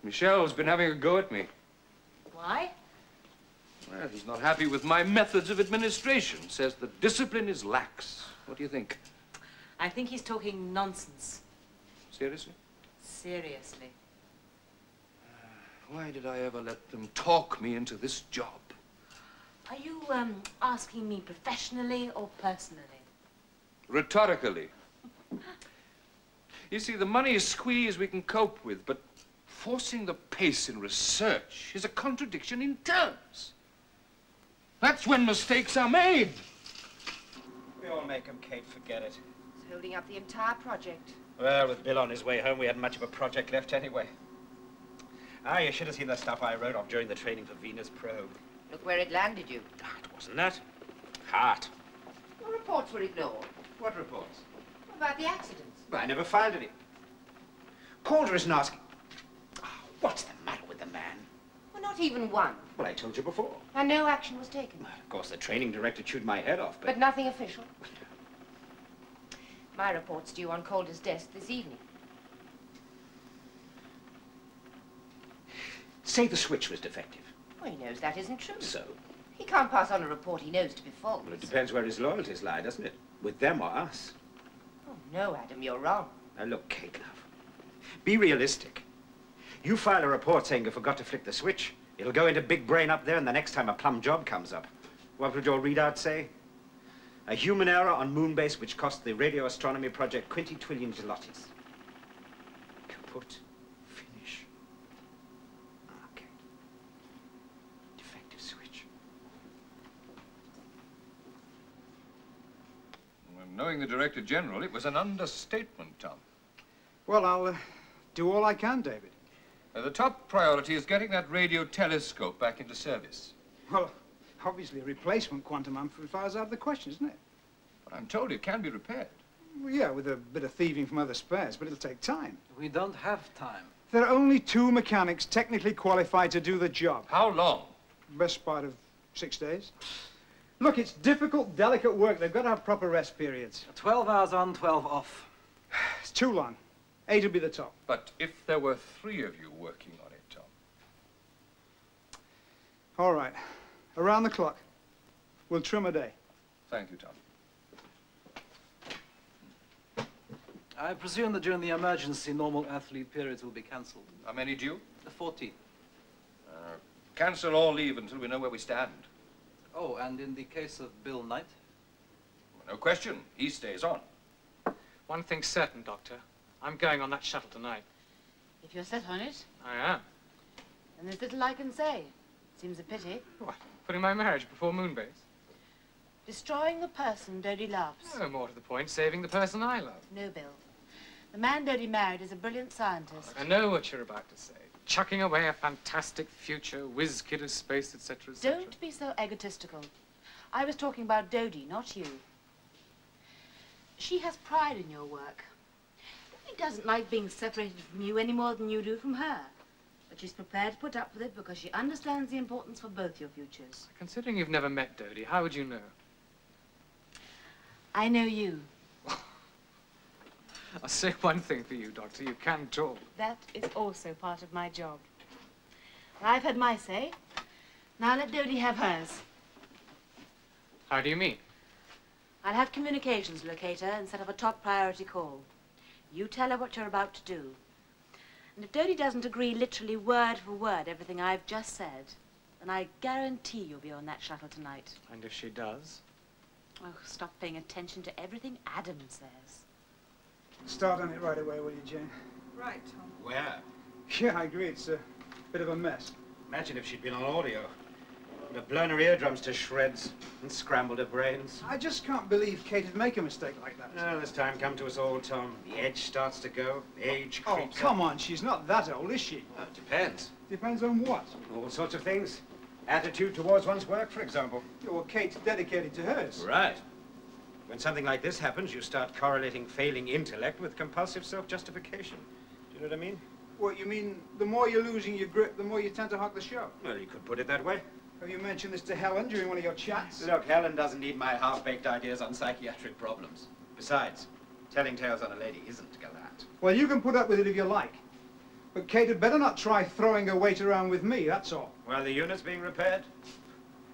Michelle's been having a go at me. Why? Well, he's not happy with my methods of administration. Says the discipline is lax. What do you think? I think he's talking nonsense. Seriously? Seriously. Why did I ever let them talk me into this job? Are you, asking me professionally or personally? Rhetorically. You see, the money squeeze we can cope with, but forcing the pace in research is a contradiction in terms. That's when mistakes are made. We all make them, Kate, forget it. It's holding up the entire project. Well, with Bill on his way home, we hadn't much of a project left anyway. Ah, you should have seen the stuff I wrote off during the training for Venus probe. Look where it landed you. Ah, it wasn't that. Heart. Your reports were ignored. What reports? About the accidents. Well, I never filed any. Calder isn't asking. Oh, what's the matter with the man? Well, not even one. Well, I told you before. And no action was taken. Well, of course, the training director chewed my head off, But nothing official. My report's due on Calder's desk this evening. Say the switch was defective. Well, he knows that isn't true. So? He can't pass on a report he knows to be false. Well, it depends where his loyalties lie, doesn't it? With them or us. Oh, no, Adam, you're wrong. Now, look, Kate, love. Be realistic. You file a report saying you forgot to flick the switch. It'll go into big brain up there, and the next time a plum job comes up, what would your readout say? A human error on MOONBASE which cost the radio astronomy project 20 trillion zlotys. Kaput. Finish. Okay. Defective switch. Well, knowing the Director General, it was an understatement, Tom. Well, I'll do all I can, David. The top priority is getting that radio telescope back into service. Well, obviously a replacement quantum amplifier's out of the question, isn't it? But I'm told it can be repaired. Well, yeah, with a bit of thieving from other spares, but it'll take time. We don't have time. There are only 2 mechanics technically qualified to do the job. How long? Best part of 6 days. Look, it's difficult, delicate work. They've got to have proper rest periods. 12 hours on, 12 off. It's too long. 8 will be the top. But if there were 3 of you working on it, Tom. All right. Around the clock. We'll trim a day. Thank you, Tom. I presume that during the emergency, normal Earth leave periods will be cancelled. How many due? The 14th. Cancel all leave until we know where we stand. Oh, and in the case of Bill Knight? Well, no question. He stays on. One thing's certain, Doctor. I'm going on that shuttle tonight. If you're set on it, I am. then there's little I can say. Seems a pity. What? Putting my marriage before MOONBASE? Destroying the person Dodie loves. No, more to the point, saving the person I love. No, Bill. The man Dodie married is a brilliant scientist. I know what you're about to say. Chucking away a fantastic future, whiz kid of space, etc., etc. Don't be so egotistical. I was talking about Dodie, not you. She has pride in your work. Dodie doesn't like being separated from you any more than you do from her. But she's prepared to put up with it because she understands the importance for both your futures. Considering you've never met Dodie, how would you know? I know you. I'll say one thing for you, Doctor. You can talk. That is also part of my job. I've had my say. Now let Dodie have hers. How do you mean? I'll have communications locate her and set up a top priority call. You tell her what you're about to do. And if Dodie doesn't agree literally word for word everything I've just said, then I guarantee you'll be on that shuttle tonight. And if she does? Oh, stop paying attention to everything Adam says. Start on it right away, will you, Jane? Right, Tom. Where? Yeah, I agree. It's a bit of a mess. Imagine if she'd been on audio. Would have blown her eardrums to shreds and scrambled her brains. I just can't believe Kate would make a mistake like that. Oh, this time come to us all, Tom. The edge starts to go. Age Oh, creeps come up. on. She's not that old, is she? Well, it depends. Depends on what. All sorts of things. Attitude towards one's work, for example. Yeah, well, Kate's dedicated to hers. Right. When something like this happens, you start correlating failing intellect with compulsive self-justification. Do you know what I mean? What, you mean the more you're losing your grip, the more you tend to hog the show? Well, you could put it that way. Have you mentioned this to Helen during one of your chats? Look, Helen doesn't need my half-baked ideas on psychiatric problems. Besides, telling tales on a lady isn't gallant. Well, you can put up with it if you like. But Kate had better not try throwing her weight around with me, that's all. While the unit's being repaired?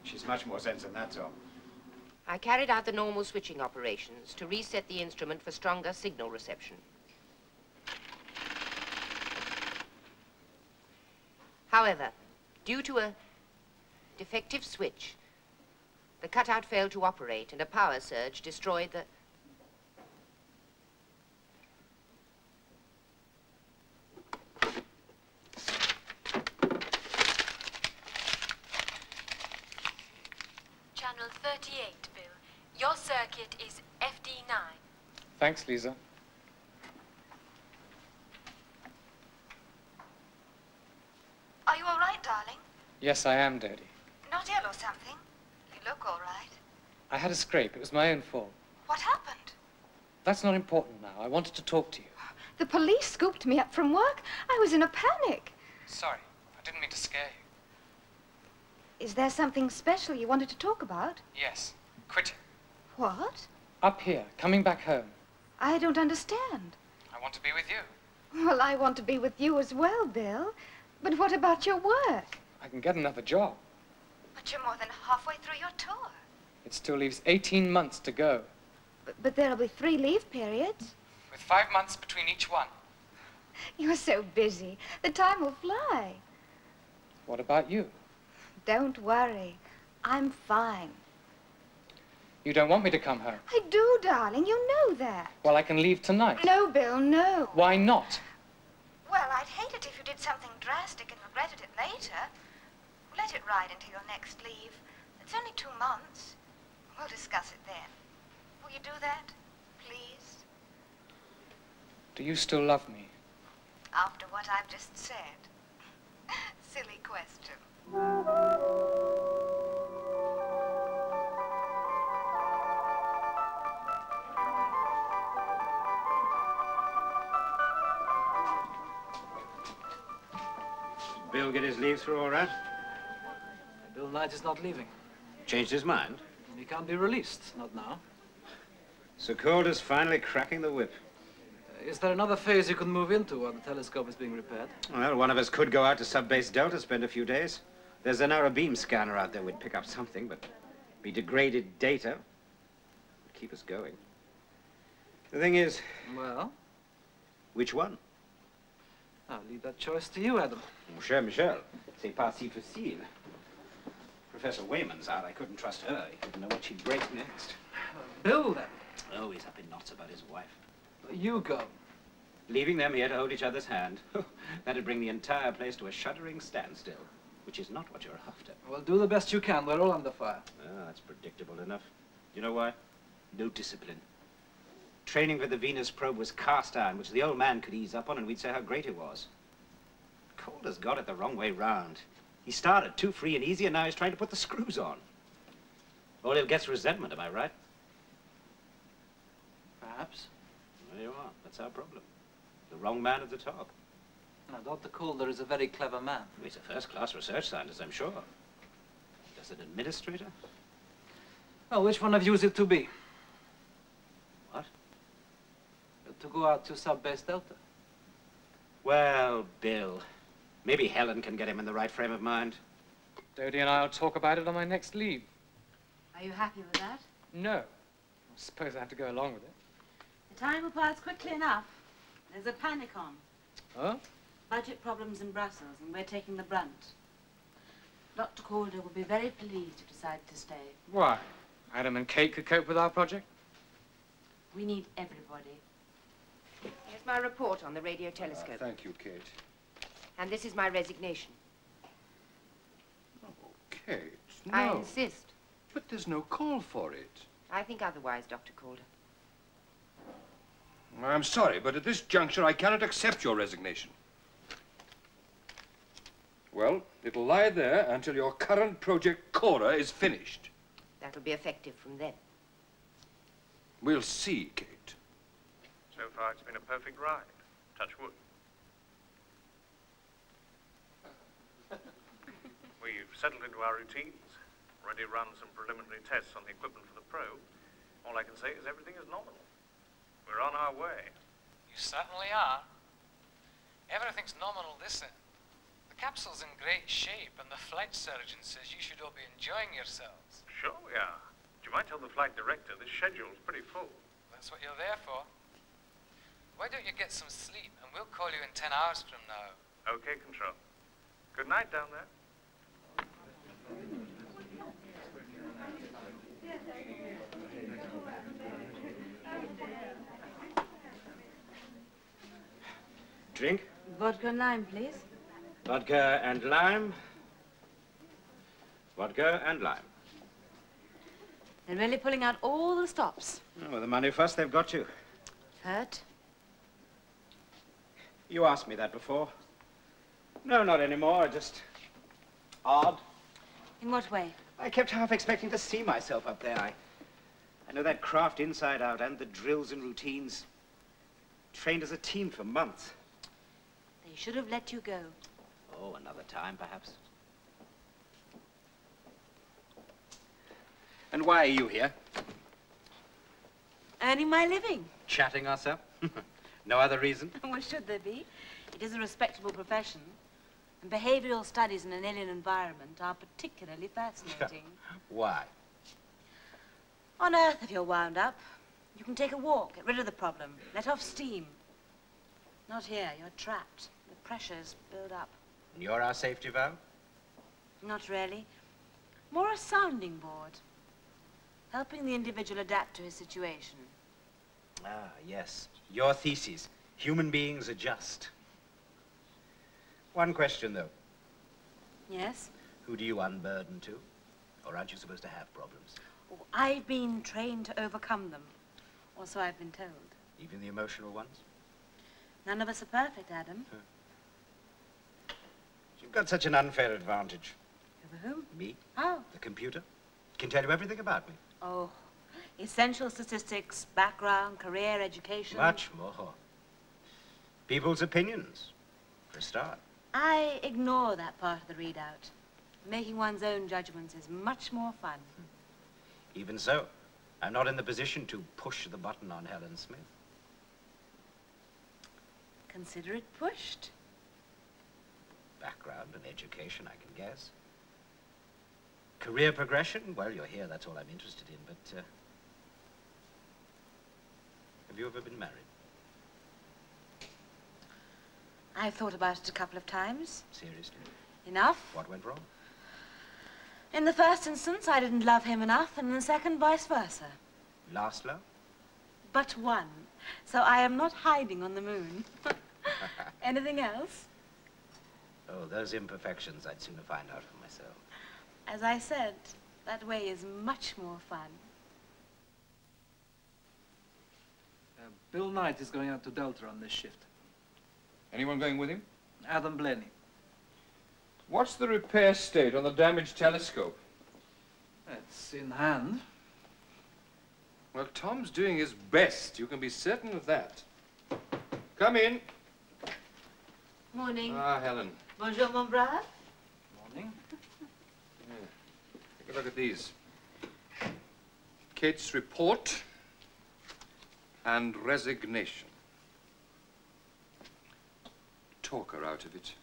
She's much more sense than that, Tom. I carried out the normal switching operations to reset the instrument for stronger signal reception. However, due to a defective switch, the cutout failed to operate and a power surge destroyed the... Channel 38, Bill. Your circuit is FD9. Thanks, Lisa. Are you all right, darling? Yes, I am, Daddy. Not ill or something? You look all right. I had a scrape. It was my own fault. What happened? That's not important now. I wanted to talk to you. The police scooped me up from work. I was in a panic. Sorry. I didn't mean to scare you. Is there something special you wanted to talk about? Yes. Quitting. What? Up here. Coming back home. I don't understand. I want to be with you. Well, I want to be with you as well, Bill. But what about your work? I can get another job. But you're more than halfway through your tour. It still leaves 18 months to go. But there'll be 3 leave periods. With 5 months between each one. You're so busy. The time will fly. What about you? Don't worry. I'm fine. You don't want me to come home? I do, darling. You know that. Well, I can leave tonight. No, Bill, no. Why not? Well, I'd hate it if you did something drastic and regretted it later. Let it ride until your next leave. It's only 2 months. We'll discuss it then. Will you do that, please? Do you still love me? After what I've just said. Silly question. Bill get his leave through all right? Bill Knight is not leaving. Changed his mind? He can't be released, not now. So Calder's finally cracking the whip. Is there another phase you can move into while the telescope is being repaired? Well, one of us could go out to Subbase Delta, spend a few days. There's an narrow beam scanner out there. We'd pick up something, but be degraded data. Would keep us going. The thing is... Well? Which one? I'll leave that choice to you, Adam. Mon cher Michel, c'est pas si facile. Professor Wayman's out. I couldn't trust her. You didn't know what she'd break next. Bill, then. Oh, he's up in knots about his wife. You go. Leaving them here to hold each other's hand. That'd bring the entire place to a shuddering standstill, which is not what you're after. Well, do the best you can. We're all under fire. Ah, that's predictable enough. You know why? No discipline. Training for the Venus probe was cast iron, which the old man could ease up on, and we'd say how great it was. Calder's got it the wrong way round. He started too free and easy, and now he's trying to put the screws on. All he'll get's resentment, am I right? Perhaps. There you are. That's our problem. The wrong man at the top. Now, Dr. Calder is a very clever man. He's a first-class research scientist, I'm sure. Just an administrator? Well, which one of you is it to be? What? To go out to Subbase Delta. Well, Bill, maybe Helen can get him in the right frame of mind. Dodie and I'll talk about it on my next leave. Are you happy with that? No. I suppose I have to go along with it. The time will pass quickly enough. There's a panic on. Oh? Budget problems in Brussels, and we're taking the brunt. Dr. Calder will be very pleased to decide to stay. Why? Adam and Kate could cope with our project? We need everybody. Here's my report on the radio telescope. Thank you, Kate. And this is my resignation. Oh, Kate, no. I insist. But there's no call for it. I think otherwise, Dr. Calder. I'm sorry, but at this juncture, I cannot accept your resignation. Well, it'll lie there until your current project, Cora, is finished. That'll be effective from then. We'll see, Kate. So far, it's been a perfect ride. Touch wood. We've settled into our routines, already run some preliminary tests on the equipment for the probe. All I can say is everything is nominal. We're on our way. You certainly are. Everything everything's nominal this end. The capsule's in great shape, and the flight surgeon says you should all be enjoying yourselves. Sure we are. Do you mind tell the flight director this schedule's pretty full? That's what you're there for. Why don't you get some sleep, and we'll call you in 10 hours from now. Okay, Control. Good night down there. Drink? Vodka and lime, please. Vodka and lime. Vodka and lime. They're really pulling out all the stops. Oh, with the money fuss, they've got you. Hurt? You asked me that before. No, not anymore. Just odd. In what way? I kept half expecting to see myself up there. I know that craft inside out and the drills and routines. Trained as a team for months. They should have let you go. Oh, another time, perhaps. And why are you here? Earning my living. Chatting us up? No other reason? What should there be? It is a respectable profession. And behavioral studies in an alien environment are particularly fascinating. Why? On Earth, if you're wound up, you can take a walk, get rid of the problem, let off steam. Not here, you're trapped. The pressures build up. And you're our safety valve? Not really. More a sounding board. Helping the individual adapt to his situation. Ah, yes. Your thesis. Human beings adjust. One question, though. Yes? Who do you unburden to? Or aren't you supposed to have problems? Oh, I've been trained to overcome them. Or so I've been told. Even the emotional ones? None of us are perfect, Adam. You've got such an unfair advantage. Over whom? Me? How? The computer. Can tell you everything about me. Oh, essential statistics, background, career, education. Much more. People's opinions, for a start. I ignore that part of the readout. Making one's own judgments is much more fun. Even so, I'm not in the position to push the button on Helen Smith. Consider it pushed. Background and education, I can guess. Career progression? Well, you're here, that's all I'm interested in, but, have you ever been married? I've thought about it a couple of times. Seriously? Enough. What went wrong? In the first instance, I didn't love him enough, and in the second, vice versa. Last love? But one. So I am not hiding on the moon. Anything else? Oh, those imperfections I'd sooner find out for myself. As I said, that way is much more fun. Bill Knight is going out to Delta on this shift. Anyone going with him? Adam Blenny. What's the repair state on the damaged telescope? It's in hand. Well, Tom's doing his best. You can be certain of that. Come in. Morning. Ah, Helen. Bonjour, mon brave. Morning. Take a look at these. Kate's report and resignation. Talk her out of it.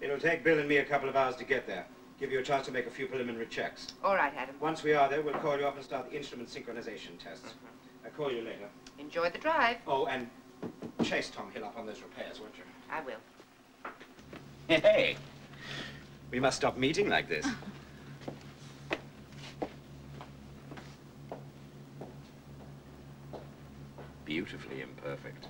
It'll take Bill and me a couple of hours to get there. Give you a chance to make a few preliminary checks. All right, Adam. Once we are there, we'll call you up and start the instrument synchronization tests. I'll call you later. Enjoy the drive. Oh, and chase Tom Hill up on those repairs, won't you? I will. Hey, we must stop meeting like this. Beautifully imperfect.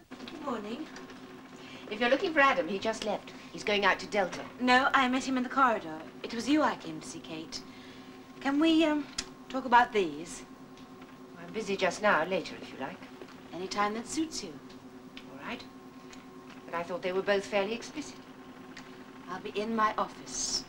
Good morning. If you're looking for Adam, he just left. He's going out to Delta. No, I met him in the corridor. It was you I came to see, Kate. Can we, talk about these? I'm busy just now. Later, if you like. Any time that suits you. All right. But I thought they were both fairly explicit. I'll be in my office.